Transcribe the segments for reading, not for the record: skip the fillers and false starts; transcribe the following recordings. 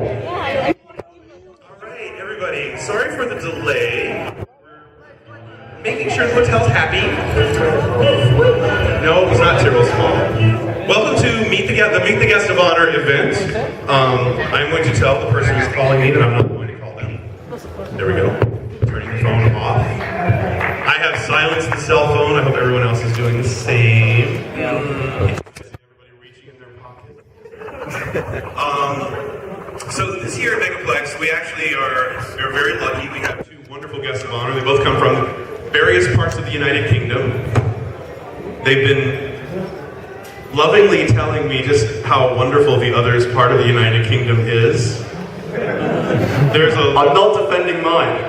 Alright, everybody, sorry for the delay. Making sure the hotel's happy. No, it was not Tirrel's fault. Welcome to Meet the Guest of Honor event. I'm going to tell the person who's calling me that I'm not going to call them. There we go. Turning the phone off. I have silenced the cell phone. I hope everyone else is doing the same. Everybody reaching in their pocket. So this year at Megaplex, we actually are very lucky. We have two wonderful guests of honor. They both come from various parts of the United Kingdom. They've been lovingly telling me just how wonderful the other's part of the United Kingdom is. I'm not defending mine.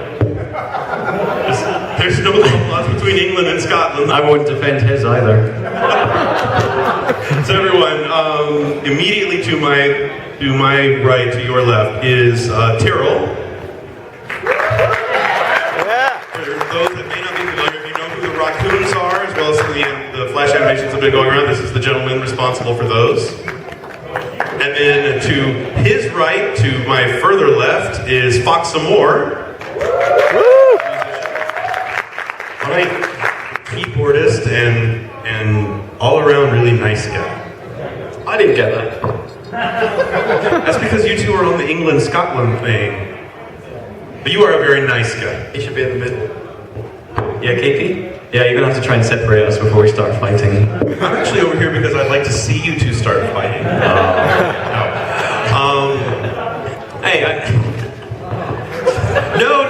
There's no love between England and Scotland. I won't defend his either. So everyone, immediately to my right, to your left, is Tirrel. Those that may not be familiar, if you know who the raccoons are, as well as some of the flash animations that have been going around, this is the gentleman responsible for those. And then to his right, to my further left, is Fox Amoore. Right, keyboardist and all-around really nice guy. I didn't get that. That's because you two are on the England-Scotland thing. But you are a very nice guy. He should be in the middle. Yeah, KP? Yeah, you're gonna have to try and separate us before we start fighting. I'm actually over here because I'd like to see you two start fighting. No,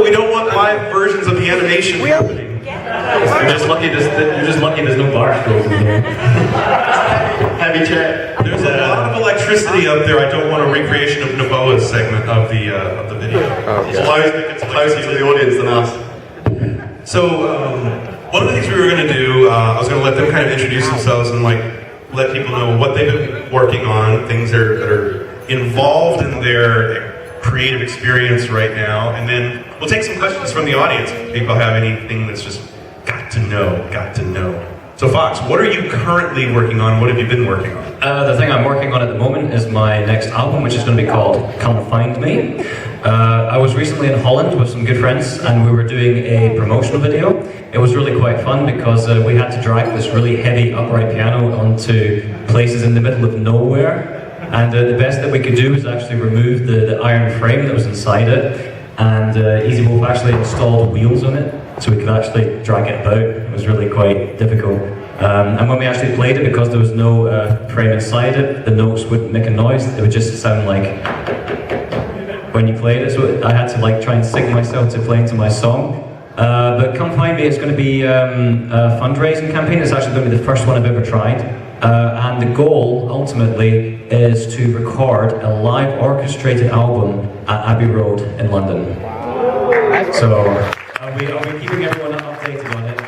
we don't want live versions of the animation happening. You're just lucky there's no bar stroke in here. Heavy check. There's a lot of electricity up there. I don't want a recreation of Novoa's segment of the video. It's closer to the audience than us. So, one of the things we were going to do, I was going to let them kind of introduce themselves and let people know what they've been working on, things that are involved in their creative experience right now, and then we'll take some questions from the audience if people have anything that's just got to know. So Fox, what are you currently working on? What have you been working on? The thing I'm working on at the moment is my next album, which is going to be called Come Find Me. I was recently in Holland with some good friends, and we were doing a promotional video. It was really quite fun because we had to drag this really heavy upright piano onto places in the middle of nowhere. And the best that we could do was actually remove the iron frame that was inside it, and Easy Wolf actually installed wheels on it, so we could actually drag it about. It was really quite difficult. And when we actually played it, because there was no frame inside it, the notes wouldn't make a noise. It would just sound like when you played it. So I had to try and sync myself to playing to my song. But Come Find Me is going to be a fundraising campaign. It's actually going to be the first one I've ever tried. And the goal, ultimately, is to record a live orchestrated album at Abbey Road in London. So I'll be keeping everyone updated on it.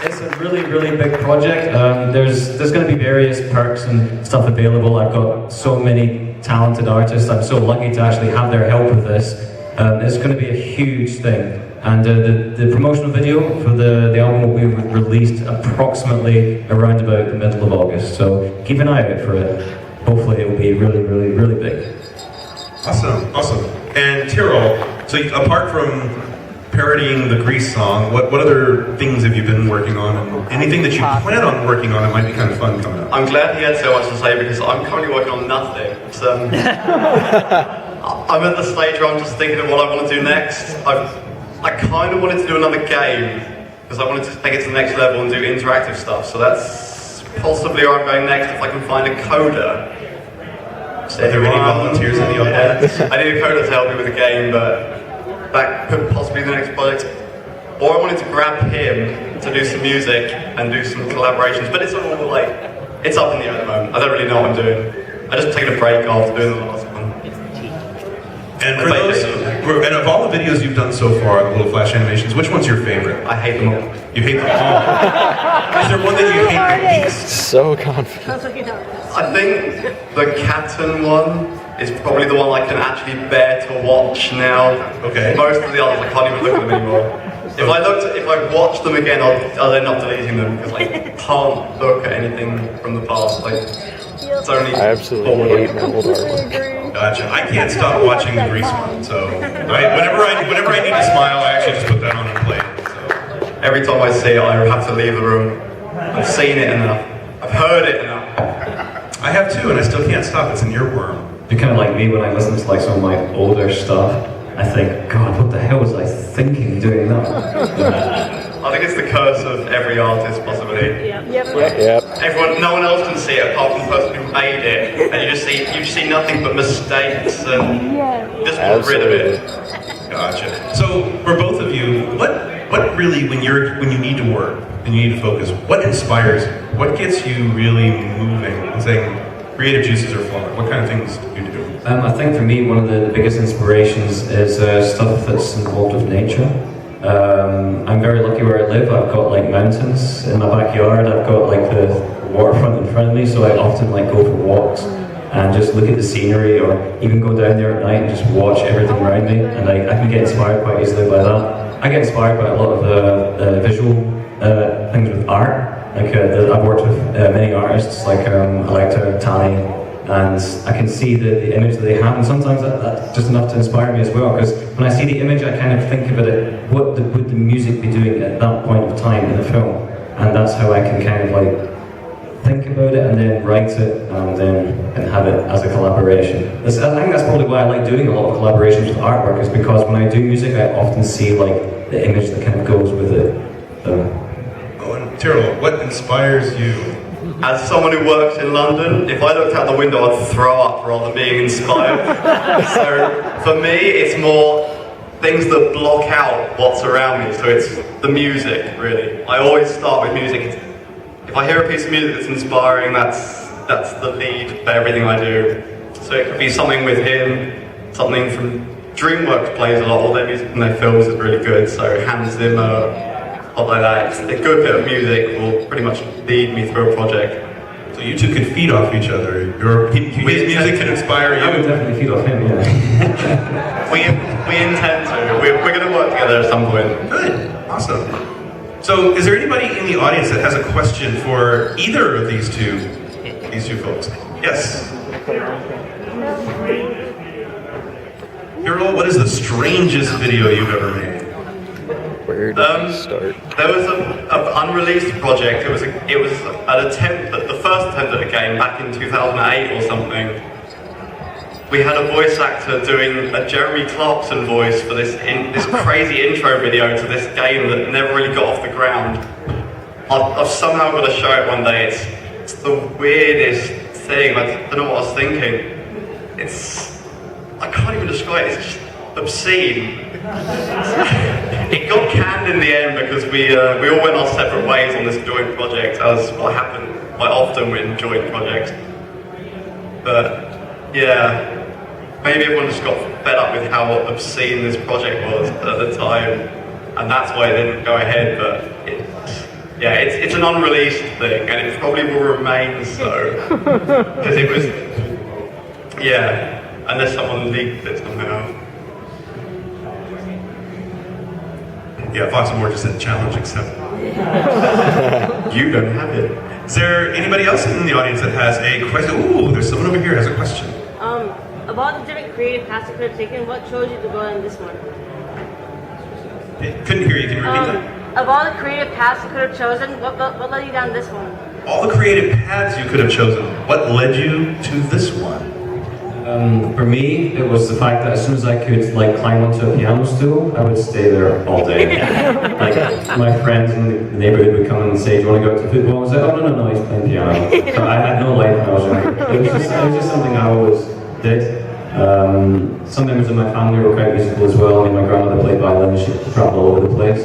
It's a really big project. There's going to be various perks and stuff available. I've got so many talented artists. I'm so lucky to actually have their help with this. It's going to be a huge thing. And the promotional video for the album will be released approximately around about the middle of August. So keep an eye out for it. Hopefully it will be really big. Awesome. And Tirrel, so apart from parodying the Grease song, what other things have you been working on? And anything that you plan on working on that might be kind of fun coming up? I'm glad he had so much to say because I'm currently working on nothing. So, I'm at the stage where I'm just thinking of what I want to do next. I kind of wanted to do another game because I wanted to take it to the next level and do interactive stuff. So that's possibly where I'm going next if I can find a coder. Are there any volunteers in the audience? I need a coder to help me with the game, but that could possibly be the next project. Or I wanted to grab him to do some music and do some collaborations, but it's all it's up in the air at the moment. I don't really know what I'm doing. I just taken a break after doing the last one. And and of all the videos you've done so far, the little flash animations, which one's your favorite? I hate them all. You hate them all? Is there one that you hate the least? So confident. I think the Captain one is probably the one I can actually bear to watch now. Okay. Most of the others I can't even look at them anymore. If I watch them again, I'll end up deleting them because I can't look at anything from the past. It's only I absolutely hate my old artwork. Gotcha. I can't stop watching the Grease one, so whenever I need to smile, I actually just put that on and play it. So. Every time I see it, I have to leave the room. I've seen it enough. I've heard it enough. I have too, and I still can't stop. It's an earworm. You're kind of like me when I listen to like some of my older stuff. I think, God, what the hell was I thinking doing that? I think it's the curse of every artist, possibly. Yep. Everyone, no one else can see it apart from the person who made it, and you just see nothing but mistakes and just want rid of it. Gotcha. So for both of you, what really when you need to work and you need to focus, what inspires you? What gets you really moving and saying creative juices are flowing? What kind of things do you do? I think for me, one of the biggest inspirations is stuff that's involved with nature. I'm very lucky where I live. I've got like mountains in my backyard. I've got like the waterfront in front of me, so I often like go for walks and just look at the scenery, or even go down there at night and just watch everything around me. And I can get inspired quite easily by that. I get inspired by a lot of visual things with art. Like I've worked with many artists like Electra, Tani, and I can see the image that they have, and sometimes that's just enough to inspire me as well, because when I see the image I kind of think about it, what would the music be doing at that point of time in the film, and that's how I can kind of like think about it and then write it and have it as a collaboration. I think that's probably why I like doing a lot of collaborations with artwork, is because when I do music I often see like the image that kind of goes with it. Oh, and Tirrel, what inspires you? As someone who works in London, if I looked out the window, I'd throw up rather than being inspired. So for me, it's more things that block out what's around me. So it's the music, really. I always start with music. If I hear a piece of music that's inspiring, that's the lead for everything I do. So it could be something with him, something from DreamWorks plays a lot. All their music from their films is really good. So Hans Zimmer. Stuff like that. A good bit of music will pretty much lead me through a project. So you two could feed off each other. His music can inspire you. I would definitely feed off him, yeah. We intend to. We're going to work together at some point. Good. Awesome. So is there anybody in the audience that has a question for either of these two folks? Yes. Tirrel, what is the strangest video you've ever made? Where did we start? There was an unreleased project. It was an attempt, the first attempt at a game back in 2008 or something. We had a voice actor doing a Jeremy Clarkson voice for this crazy intro video to this game that never really got off the ground. I've somehow got to show it one day. It's the weirdest thing. I don't know what I was thinking. I can't even describe it. It's just obscene. It got canned in the end because we all went our separate ways on this joint project, as what happened quite often with joint projects. But yeah, maybe everyone just got fed up with how obscene this project was at the time, and that's why it didn't go ahead. But it's an unreleased thing, and it probably will remain so, because it was unless someone leaked it somehow. Yeah, Fox Amoore just said challenge accepted. You don't have it. Is there anybody else in the audience that has a question? Ooh, there's someone over here who has a question. About the different creative paths you could have taken, what chose you to go on this one? Couldn't hear you, can you repeat that? Of all the creative paths you could have chosen, what led you down this one? All the creative paths you could have chosen, what led you to this one? For me, it was the fact that as soon as I could like climb onto a piano stool, I would stay there all day. Like my friends in the neighborhood would come and say, "Do you want to go out to football?" I was like, "Oh no, he's playing piano." So I had no life when I was younger. It was just something I always did. Some members of my family were quite musical as well. I mean, my grandmother played violin; she traveled all over the place.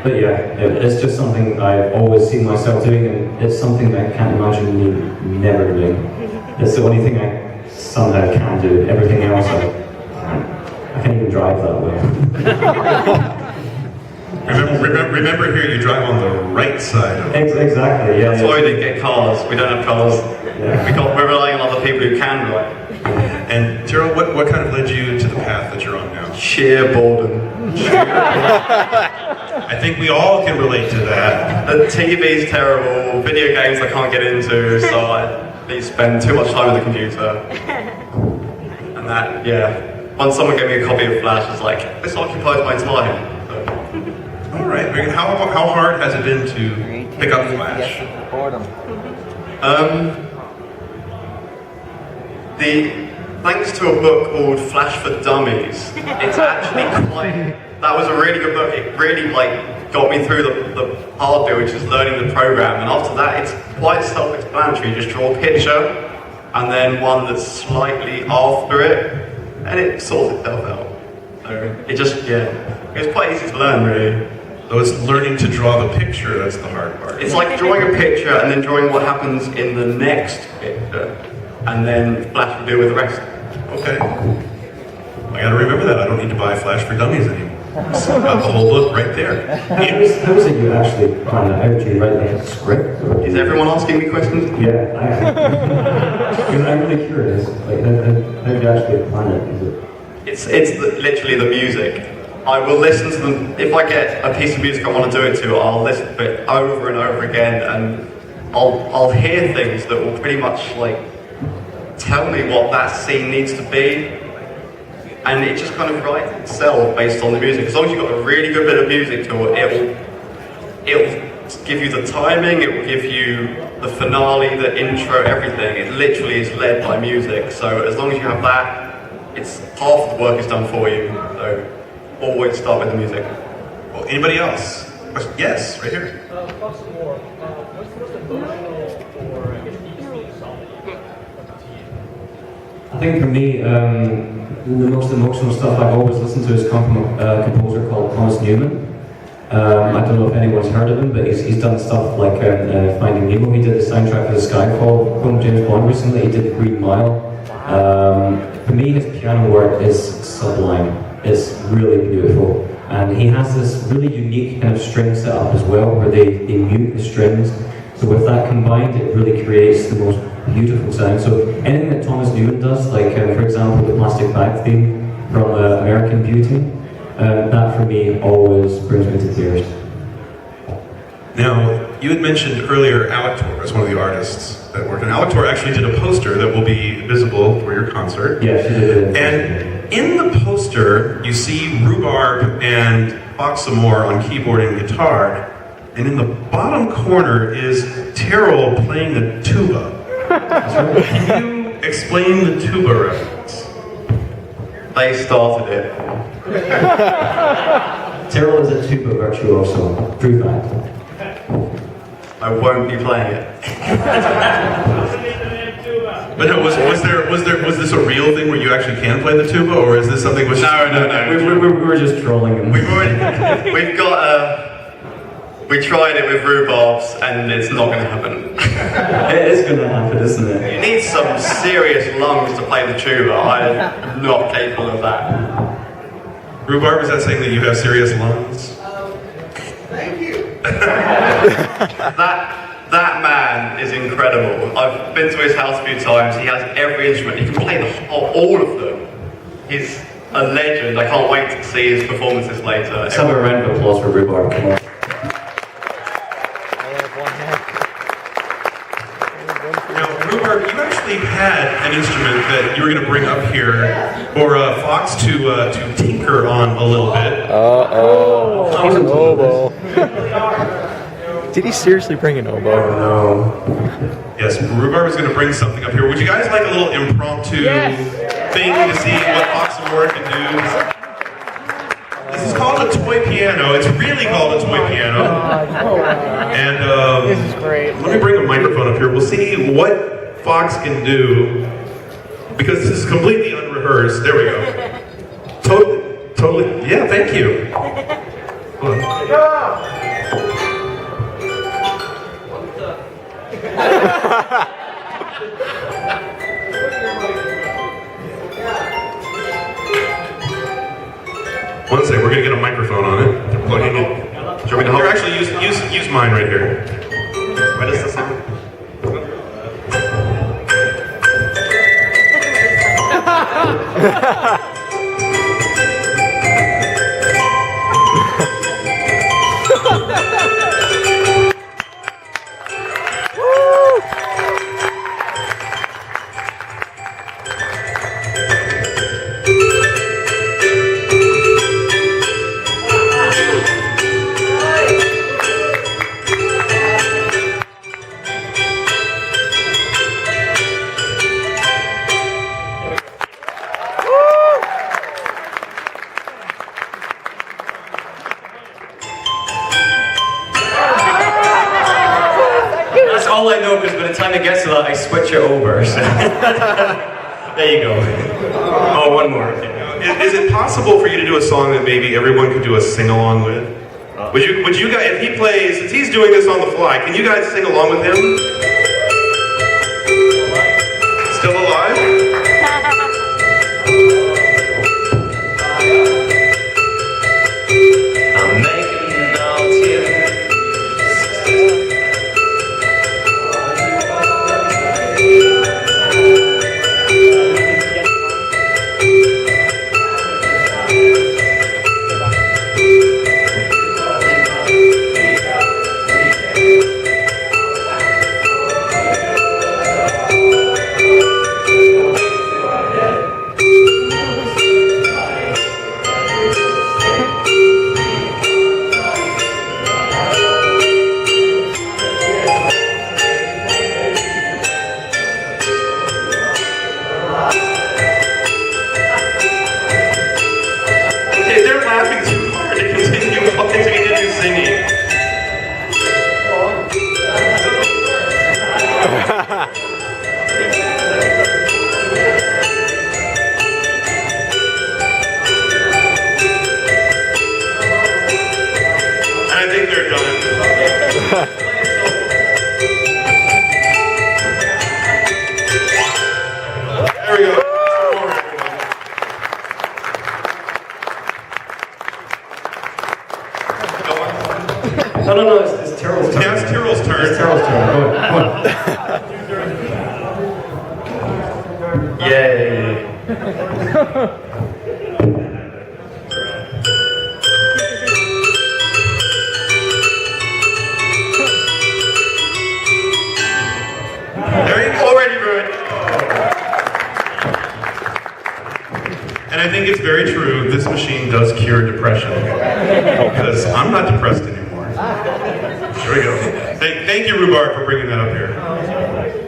But yeah, it's just something I've always seen myself doing, and it's something I can't imagine me never doing. It's the only thing I somehow can do. Everything else, I can't even drive that way. remember here, you drive on the right side of it. Exactly, yeah. That's why we didn't get cars. We don't have cars. Yeah. We're relying on other people who can drive. And Tirrel, what kind of led you to the path that you're on now? Sheer boredom. I think we all can relate to that. The TV's terrible. Video games I can't get into, so I spend too much time on the computer. And that, yeah. Once someone gave me a copy of Flash, I was like, this occupies my time. So. All right. Very good. How hard has it been to pick up Flash? Thanks to a book called Flash for Dummies, it's actually quite. That was a really good book. It really got me through the hard bit, which is learning the program. And after that, it's quite self-explanatory. You just draw a picture, and then one that's slightly after it, and it sorts itself out. So it just, it's quite easy to learn, really. So it's learning to draw the picture that's the hard part. It's like drawing a picture and then drawing what happens in the next picture, and then Flash will deal with the rest. Okay. I gotta remember that. I don't need to buy Flash for Dummies anymore. So I've got the whole book right there. How was it you actually plan it out? Do you write like a script? Is everyone asking me questions? Yeah, because I'm really curious. Like, how do you actually plan it? Is it? It's literally the music. I will listen to them. If I get a piece of music I want to do it to, I'll listen to it over and over again, and I'll hear things that will pretty much tell me what that scene needs to be. And it just kind of writes itself based on the music. As long as you've got a really good bit of music to it, it'll give you the timing, it will give you the finale, the intro, everything. It literally is led by music. So as long as you have that, it's half the work is done for you. So always start with the music. Well, anybody else? Yes, right here. Fox Amoore, what's the most emotional or each song of the team? I think for me, the most emotional stuff I've always listened to has come from a composer called Thomas Newman. I don't know if anyone's heard of him, but he's done stuff like Finding Nemo. He did the soundtrack for the Skyfall film, James Bond recently. He did Green Mile. For me, his piano work is sublime. It's really beautiful. And he has this really unique kind of string setup as well, where they mute the strings. So with that combined, it really creates the most beautiful sound. So anything that Thomas Newman does, like for example the plastic bag theme from American Beauty, that for me always brings me to tears. Now, you had mentioned earlier Alec Tor as one of the artists that worked. And Alec Tor actually did a poster that will be visible for your concert. Yeah, she did. And in the poster, you see Rhubarb and Fox Amoore on keyboard and guitar. And in the bottom corner is Tirrel playing the tuba. Can you explain the tuba reference? They started it. Tirrel is a tuba virtuoso. True fact. I won't be playing it. But no, was this a real thing where you actually can play the tuba, or is this something which? No. We were just trolling him. We've got we tried it with rhubarbs, and it's not going to happen. It is going to happen, isn't it? You need some serious lungs to play the tuba. I'm not capable of that. Rhubarb, is that saying that you have serious lungs? Thank you. That man is incredible. I've been to his house a few times. He has every instrument. He can play all of them. He's a legend. I can't wait to see his performances later. Let's have a round of applause for Rhubarb. Come on. Now, Rhubarb, you actually had an instrument that you were going to bring up here for Fox to tinker on a little bit. Oboe. Did he seriously bring an oboe? No. Yes, Rhubarb is going to bring something up here. Would you guys like a little impromptu thing to see what Fox Amoore can do? This is called a toy piano. It's really called a toy piano. And this is great. Let me bring a microphone up here. We'll see what Fox can do, because this is completely unrehearsed. There we go. Totally. Yeah, thank you. Hold on. One second, we're gonna get a microphone on it. They're plugging it. Do you want me to hold Here, actually, use mine right here. Where does this sound? switch it over. So. There you go. Oh, one more. Is it possible for you to do a song that maybe everyone could do a sing-along with? Would you guys, if he plays, since he's doing this on the fly, can you guys sing along with him? Still alive? I'm making out here. There we go. No, it's Tirrel's turn. Yeah, it's Tirrel's turn. It's Tirrel's turn. Go on. Yay. There you go. Already ruined. And I think it's very true, this machine does cure depression. Because I'm not depressed anymore. Here we go. Thank you, Rhubarb, for bringing that up here.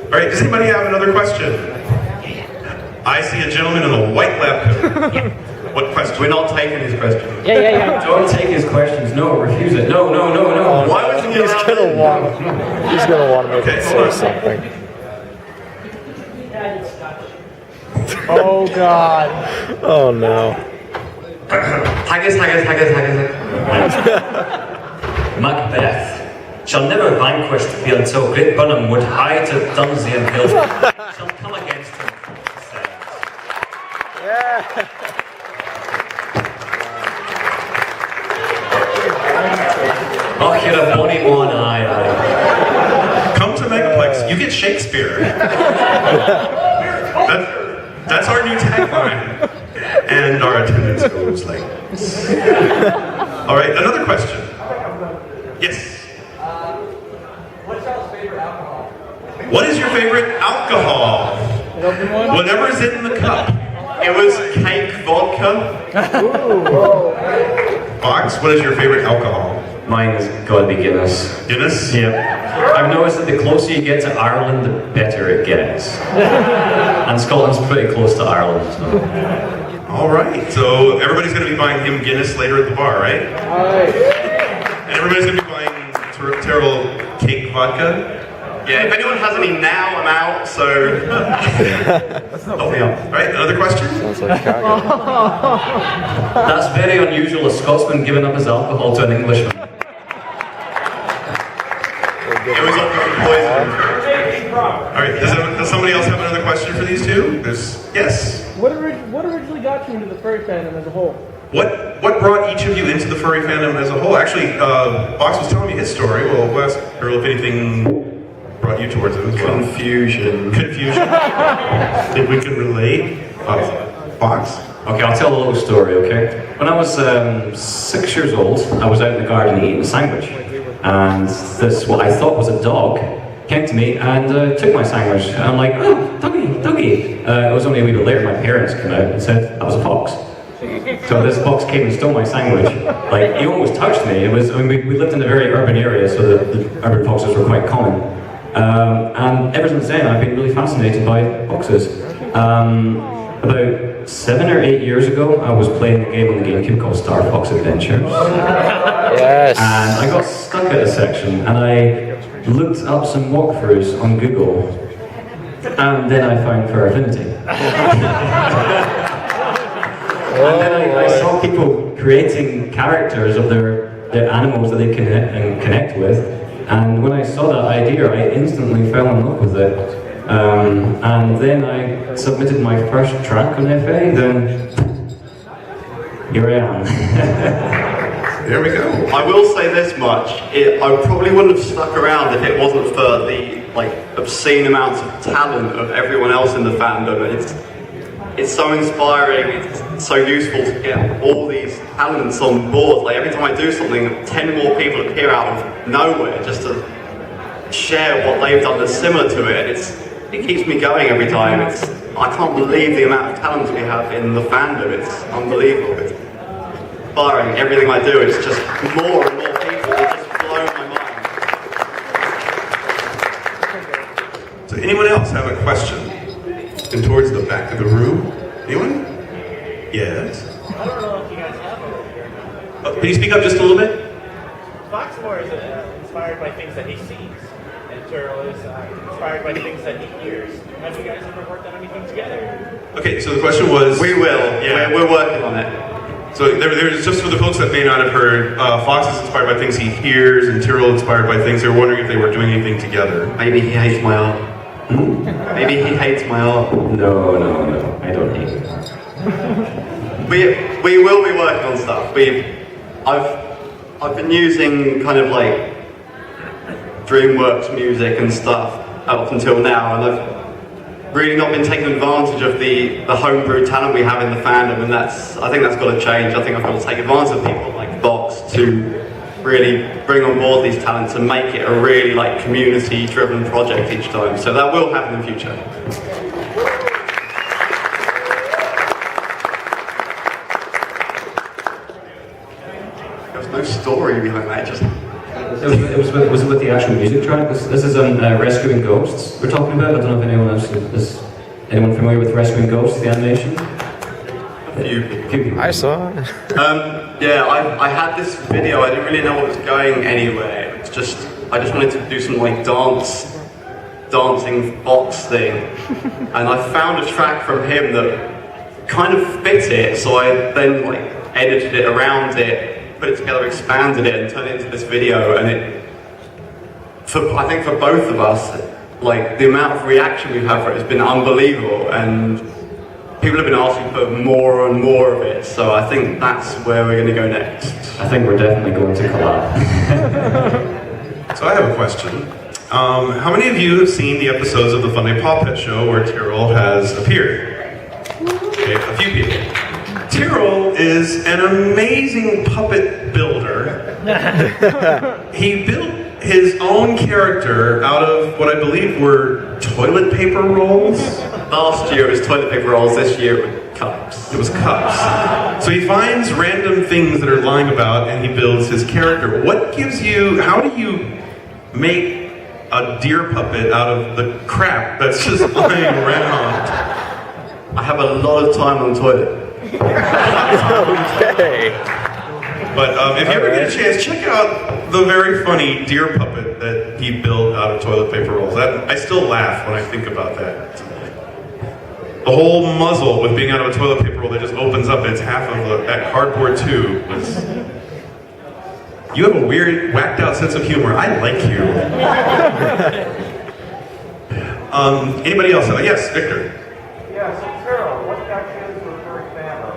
All right, does anybody have another question? I see a gentleman in a white lab coat. What question? We're not taking his question. Yeah. Don't take his questions. No, refuse it. No. Why would you He's gonna want to make Okay, it hold say on. something. Oh God. Oh no. Haggis. Macbeth shall never vanquish the field till great Bunham would hie to Dunsian hill. Shall come against him. Oh, you're a bonny one, aye. Come to Megaplex, you get Shakespeare. That's our new tagline. And our attendance goes like this. All right, another question. Yes. What's y'all's favorite alcohol? What is your favorite alcohol? Whatever's in the cup. It was cake vodka. Fox, what is your favorite alcohol? Mine has got to be Guinness. Guinness? Yeah. I've noticed that the closer you get to Ireland, the better it gets. And Scotland's pretty close to Ireland. So. All right, so everybody's going to be buying him Guinness later at the bar, right? And everybody's going to be buying Tirrel cake vodka. Yeah, if anyone has any now, I'm out, so... Help me out. All right, another question? Sounds like Chicago. That's very unusual, a Scotsman giving up his alcohol to an Englishman. It was up for poison. All right, does somebody else have another question for these two? Yes? What originally got you into the furry fandom as a whole? What brought each of you into the furry fandom as a whole? Actually, Fox was telling me his story. Well, we'll ask Tirrel if anything brought you towards it as well. Confusion. Think we can relate? Fox? Okay, I'll tell a little story, okay? When I was 6 years old, I was out in the garden eating a sandwich. And this, what I thought was a dog, came to me and took my sandwich. And I'm like, oh, doggy. It was only a wee bit later my parents came out and said that was a fox. So this fox came and stole my sandwich. Like, he almost touched me. It was, I mean, we lived in a very urban area, so the urban foxes were quite common. And ever since then, I've been really fascinated by foxes. About 7 or 8 years ago, I was playing a game on the GameCube called Star Fox Adventures. Yes. And I got stuck at a section, and I looked up some walkthroughs on Google. And then I found Fur Affinity. And then I saw people creating characters of their animals that they connect with. And when I saw that idea, I instantly fell in love with it. And then I submitted my first track on FA, then here I am. There we go. I will say this much: I probably wouldn't have stuck around if it wasn't for the obscene amounts of talent of everyone else in the fandom. It's so inspiring. It's so useful to get all these talents on board. Like every time I do something, 10 more people appear out of nowhere just to share what they've done that's similar to it. It keeps me going every time. I can't believe the amount of talent we have in the fandom. It's unbelievable. It's inspiring. Everything I do, it's just more and more people. It just blows my mind. So anyone else have a question? And towards the back of the room? Anyone? Yes? I don't know if you guys have it here. Can you speak up just a little bit? Fox Amoore is inspired by things that he sees, and Tirrel is inspired by things that he hears. Have you guys ever worked on anything together? Okay, so the question was... We will. Yeah. We're working on it. So there's just for the folks that may not have heard, Fox is inspired by things he hears, and Tirrel inspired by things. They were wondering if they were doing anything together. Maybe he hates my art. Maybe he hates my art. No, I don't hate it. We will be working on stuff. I've been using kind of like DreamWorks music and stuff up until now, and I've really not been taking advantage of the homebrew talent we have in the fandom, and I think that's got to change. I think I've got to take advantage of people like Fox to really bring on board these talents and make it a really like community-driven project each time. So that will happen in the future. There's no story behind that. It was with the actual music track. This is on Rescuing Ghosts we're talking about. I don't know if anyone else is anyone familiar with Rescuing Ghosts, the animation? A few people. I saw it. Yeah, I had this video. I didn't really know what was going anywhere. It's just I just wanted to do some like dancing Fox thing, and I found a track from him that kind of fit it. So I then like edited it around it, put it together, expanded it, and turned it into this video. And I think for both of us, like the amount of reaction we've had for it has been unbelievable, and people have been asking for more and more of it. So I think that's where we're going to go next. I think we're definitely going to collab. So I have a question. How many of you have seen the episodes of the Fun Day Paw Pet Show where Tirrel has appeared? Okay, a few people. Tirrel is an amazing puppet builder. He built his own character out of what I believe were toilet paper rolls. Last year it was toilet paper rolls, this year it was cups. It was cups. So he finds random things that are lying about and he builds his character. How do you make a deer puppet out of the crap that's just lying around? I have a lot of time on the toilet. Okay. But if you ever get a chance, check out the very funny deer puppet that he built out of toilet paper rolls. I still laugh when I think about that. The whole muzzle with being out of a toilet paper roll that just opens up and it's half of that cardboard tube. You have a weird, whacked out sense of humor. I like you. Anybody else? Yes, Victor. Yeah, so Tirrel, what got you into the furry fandom?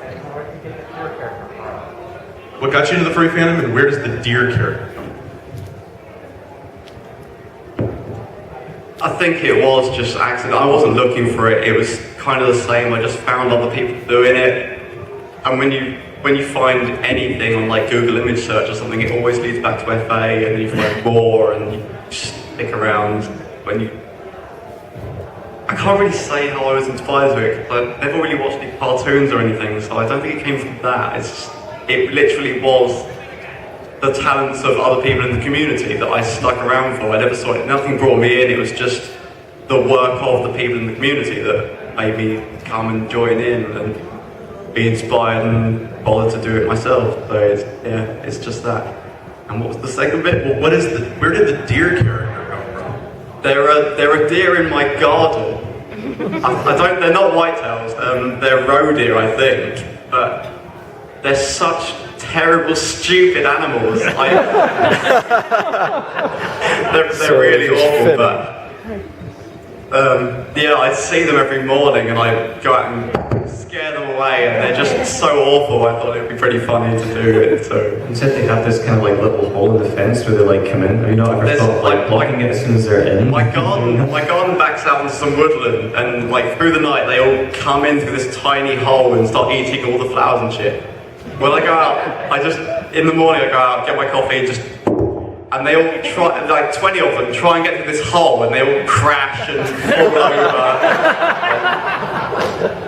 And where did you get the deer character from? What got you into the furry fandom and where does the deer character come from? I think it was just accident. I wasn't looking for it. It was kind of the same. I just found other people doing it. And when you find anything on like Google image search or something, it always leads back to FA, and then you find more, and you stick around. I can't really say how I was inspired to it, because I never really watched any cartoons or anything, so I don't think it came from that. It literally was the talents of other people in the community that I stuck around for. I never saw it. Nothing brought me in. It was just the work of the people in the community that made me come and join in and be inspired and bother to do it myself. So it's just that. And what was the second bit? Well, where did the deer character come from? They're a deer in my garden. They're not whitetails, they're roe deer, I think, but they're such terrible, stupid animals. They're really awful, but yeah, I see them every morning and I go out and scare them away, and they're just so awful. I thought it'd be pretty funny to do it. So You said they have this kind of like little hole in the fence where they like come in. Have you not ever There's, thought of like like, blocking it as soon as they're in? my garden backs out into some woodland, and like through the night they all come in through this tiny hole and start eating all the flowers and shit. When I go out, in the morning I go out, get my coffee, and they all try, like 20 of them, try and get through this hole, and they all crash and fall over.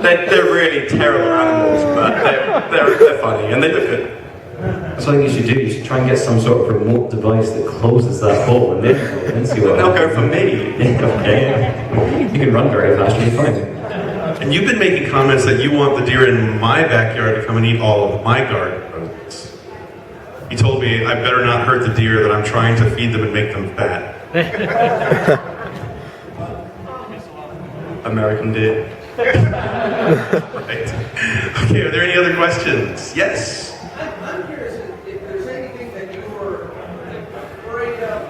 They're really terrible animals, but they're funny, and they look good. That's what I think you should do. You should try and get some sort of remote device that closes that hole, and then see what They'll happens. go for me. Okay. You can run very fast, you'll be fine. And you've been making comments that you want the deer in my backyard to come and eat all of my garden produce. You told me I better not hurt the deer, that I'm trying to feed them and make them fat. American deer. Right. Okay, are there any other questions? Yes? I'm curious if there's anything that you were afraid of,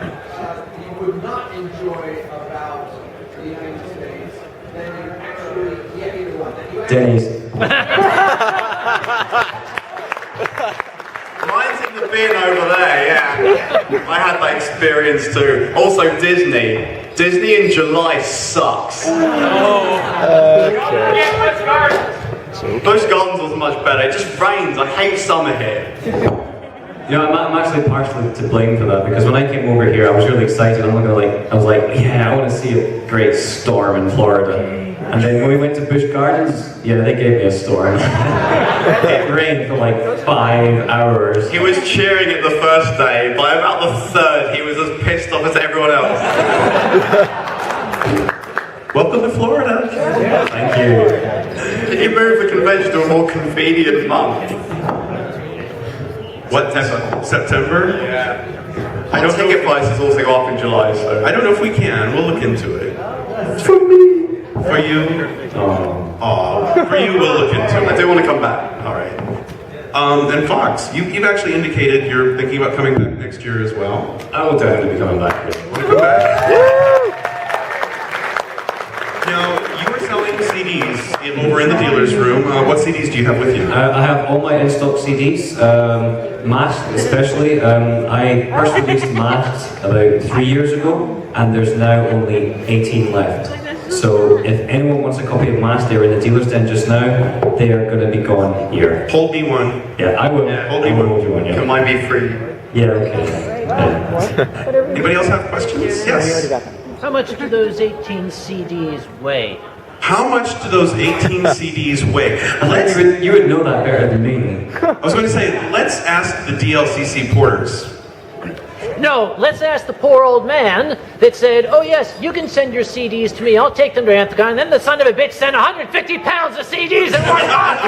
you would not enjoy about the United States, then you actually, yeah, either one. That you actually, Denny's. Mine's in the bin over there, yeah. I had that experience too. Also Disney. Disney in July sucks. Busch Gardens was much better. It just rains. I hate summer here. You know, I'm actually partially to blame for that, because when I came over here, I was really excited. I was like, yeah, I want to see a great storm in Florida. And then when we went to Busch Gardens, yeah, they gave me a storm. It rained for like 5 hours. He was cheering it the first day. By about the third, he was as pissed off as everyone else. Welcome to Florida. Thank you. Can you move the convention to a more convenient month? What, September? Yeah. I don't ticket prices also go up in July, so. I don't know if we can. We'll look into it. For me. For you? Oh. For you, we'll look into it. I do want to come back. All right. And Fox, you've actually indicated you're thinking about coming back next year as well. I will definitely be coming back. Want to come back? Now, you were selling CDs over in the dealer's room. What CDs do you have with you? I have all my in-stock CDs, Masked especially. I first released Masked about 3 years ago, and there's now only 18 left. So if anyone wants a copy of Masked, they're in the dealer's den just now. They are going to be gone here. Hold me one. Yeah, I will. Yeah, hold I me will one. hold you one, Can yeah. mine be free? Yeah, okay. Yeah. Anybody else have questions? Yes. How much do those 18 CDs weigh? How much do those 18 CDs weigh? You would know that better than me. I was going to say, let's ask the DLCC porters. No, let's ask the poor old man that said, oh yes, you can send your CDs to me, I'll take them to Anthicon, and then the son of a bitch sent 150 pounds of CDs in one month!